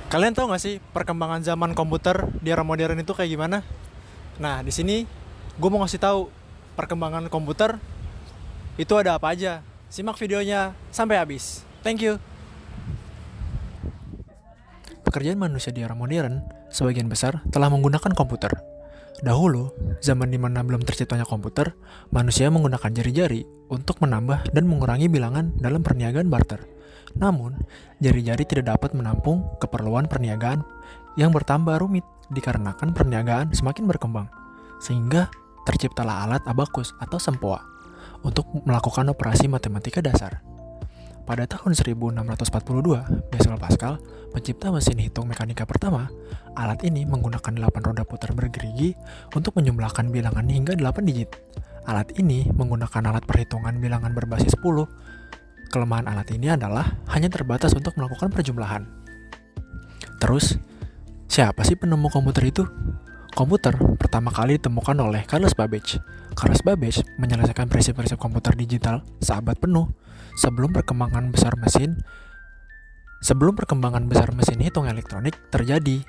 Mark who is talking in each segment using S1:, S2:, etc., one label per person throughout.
S1: Kalian tahu nggak sih perkembangan zaman komputer di era modern itu kayak gimana? Nah, di sini gue mau ngasih tahu perkembangan komputer itu ada apa aja. Simak videonya sampai habis. Thank you. Pekerjaan manusia di era modern sebagian besar telah menggunakan komputer. Dahulu, zaman dimana belum terciptanya komputer, manusia menggunakan jari-jari untuk menambah dan mengurangi bilangan dalam perniagaan barter. Namun, jari-jari tidak dapat menampung keperluan perniagaan yang bertambah rumit dikarenakan perniagaan semakin berkembang. Sehingga terciptalah alat abakus atau sempoa untuk melakukan operasi matematika dasar. Pada tahun 1642, Blaise Pascal, pencipta mesin hitung mekanika pertama, alat ini menggunakan 8 roda putar bergerigi untuk menjumlahkan bilangan hingga 8 digit. Alat ini menggunakan alat perhitungan bilangan berbasis 10. Kelemahan alat ini adalah hanya terbatas untuk melakukan perjumlahan. Terus, siapa sih penemu komputer itu? Komputer pertama kali ditemukan oleh Carlos Babbage. Carlos Babbage menyelesaikan prinsip-prinsip komputer digital seabad penuh sebelum perkembangan besar mesin hitung elektronik terjadi.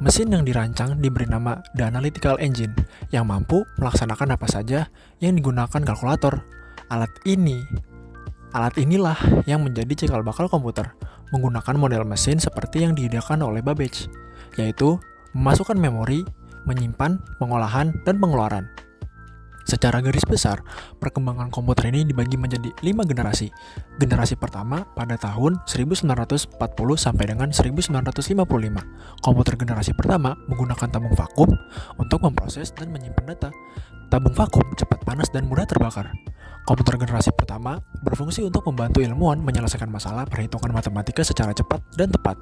S1: Mesin yang dirancang diberi nama The Analytical Engine yang mampu melaksanakan apa saja yang digunakan kalkulator. Alat inilah yang menjadi cikal bakal komputer, menggunakan model mesin seperti yang diideakan oleh Babbage, yaitu memasukkan memori, menyimpan, pengolahan, dan pengeluaran. Secara garis besar, perkembangan komputer ini dibagi menjadi 5 generasi. Generasi pertama pada tahun 1940 sampai dengan 1955. Komputer generasi pertama menggunakan tabung vakum untuk memproses dan menyimpan data. Tabung vakum cepat panas dan mudah terbakar. Komputer generasi pertama berfungsi untuk membantu ilmuwan menyelesaikan masalah perhitungan matematika secara cepat dan tepat.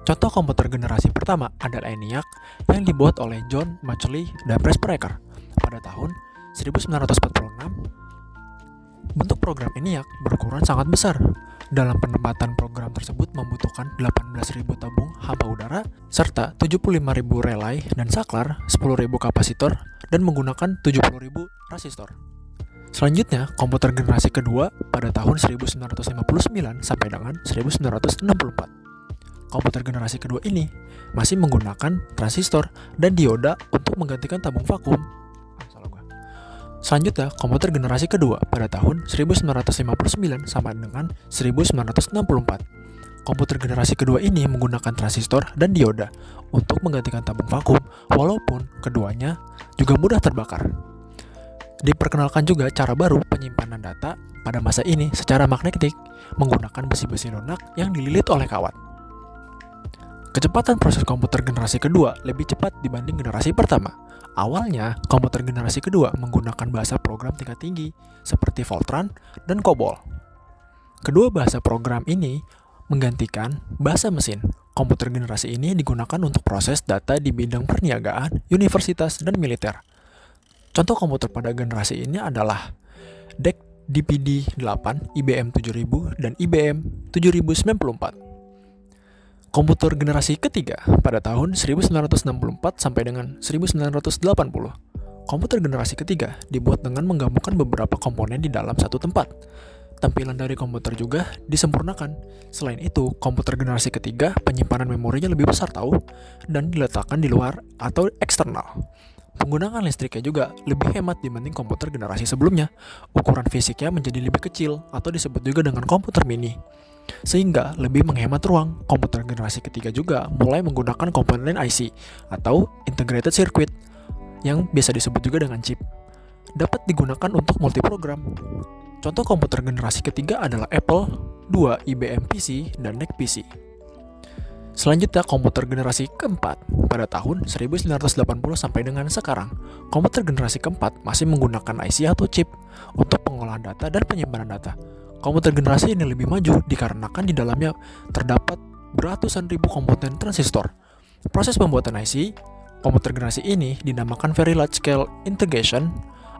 S1: Contoh komputer generasi pertama adalah ENIAC yang dibuat oleh John Matchley dan Prespereker pada tahun 1946. Bentuk program ENIAC berukuran sangat besar. Dalam penempatan program tersebut membutuhkan 18.000 tabung hampa udara serta 75.000 relay dan saklar, 10.000 kapasitor, dan menggunakan 70.000 resistor. Selanjutnya, komputer generasi kedua pada tahun 1959 sampai dengan 1964. Komputer generasi kedua ini masih menggunakan transistor dan dioda untuk menggantikan tabung vakum. Selanjutnya, komputer generasi kedua pada tahun 1959 sampai dengan 1964. Komputer generasi kedua ini menggunakan transistor dan dioda untuk menggantikan tabung vakum, walaupun keduanya juga mudah terbakar. Diperkenalkan juga cara baru penyimpanan data pada masa ini secara magnetik menggunakan besi-besi lunak yang dililit oleh kawat. Kecepatan proses komputer generasi kedua lebih cepat dibanding generasi pertama. Awalnya, komputer generasi kedua menggunakan bahasa program tingkat tinggi seperti Fortran dan COBOL. Kedua bahasa program ini menggantikan bahasa mesin. Komputer generasi ini digunakan untuk proses data di bidang perniagaan, universitas, dan militer. Contoh komputer pada generasi ini adalah DEC DPD-8, IBM 7000, dan IBM 7094. Komputer generasi ketiga pada tahun 1964 sampai dengan 1980. Komputer generasi ketiga dibuat dengan menggabungkan beberapa komponen di dalam satu tempat. Tampilan dari komputer juga disempurnakan. Selain itu, komputer generasi ketiga penyimpanan memorinya lebih besar dan diletakkan di luar atau eksternal. Penggunaan listriknya juga lebih hemat dibanding komputer generasi sebelumnya. Ukuran fisiknya menjadi lebih kecil atau disebut juga dengan komputer mini, sehingga lebih menghemat ruang. Komputer generasi ketiga juga mulai menggunakan komponen IC atau Integrated Circuit yang biasa disebut juga dengan chip. Dapat digunakan untuk multiprogram. Contoh komputer generasi ketiga adalah Apple II, IBM PC, dan NEC PC. Selanjutnya, komputer generasi keempat pada tahun 1980 sampai dengan sekarang. Komputer generasi keempat masih menggunakan IC atau chip untuk pengolahan data dan penyimpanan data. Komputer generasi ini lebih maju dikarenakan di dalamnya terdapat beratusan ribu komponen transistor. Proses pembuatan IC komputer generasi ini dinamakan Very Large Scale Integration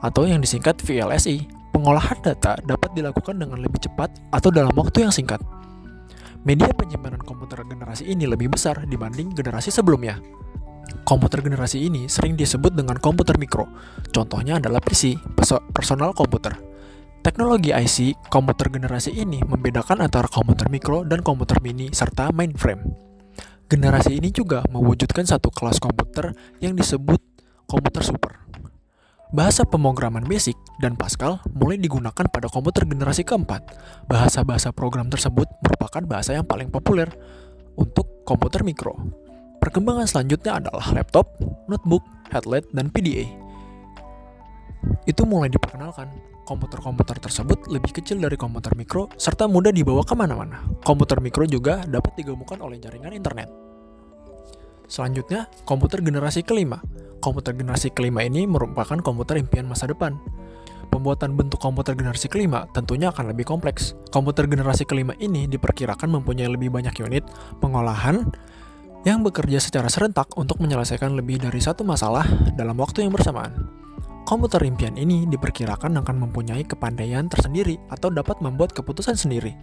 S1: atau yang disingkat VLSI. Pengolahan data dapat dilakukan dengan lebih cepat atau dalam waktu yang singkat. Media penyimpanan komputer generasi ini lebih besar dibanding generasi sebelumnya. Komputer generasi ini sering disebut dengan komputer mikro. Contohnya adalah PC, personal komputer. Teknologi IC komputer generasi ini membedakan antara komputer mikro dan komputer mini serta mainframe. Generasi ini juga mewujudkan satu kelas komputer yang disebut komputer super. Bahasa pemrograman BASIC dan Pascal mulai digunakan pada komputer generasi keempat. Bahasa-bahasa program tersebut merupakan bahasa yang paling populer untuk komputer mikro. Perkembangan selanjutnya adalah laptop, notebook, headlet, dan PDA. Itu mulai diperkenalkan. Komputer-komputer tersebut lebih kecil dari komputer mikro serta mudah dibawa kemana-mana. Komputer mikro juga dapat digemukan oleh jaringan internet. Selanjutnya, komputer generasi kelima. Komputer generasi kelima ini merupakan komputer impian masa depan. Pembuatan bentuk komputer generasi kelima tentunya akan lebih kompleks. Komputer generasi kelima ini diperkirakan mempunyai lebih banyak unit pengolahan yang bekerja secara serentak untuk menyelesaikan lebih dari satu masalah dalam waktu yang bersamaan. Komputer impian ini diperkirakan akan mempunyai kepandaian tersendiri atau dapat membuat keputusan sendiri.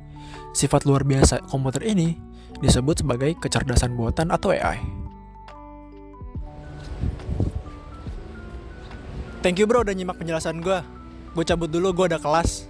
S1: Sifat luar biasa komputer ini disebut sebagai kecerdasan buatan atau AI. Thank you bro udah nyimak penjelasan gue. Gue cabut dulu, gue ada kelas.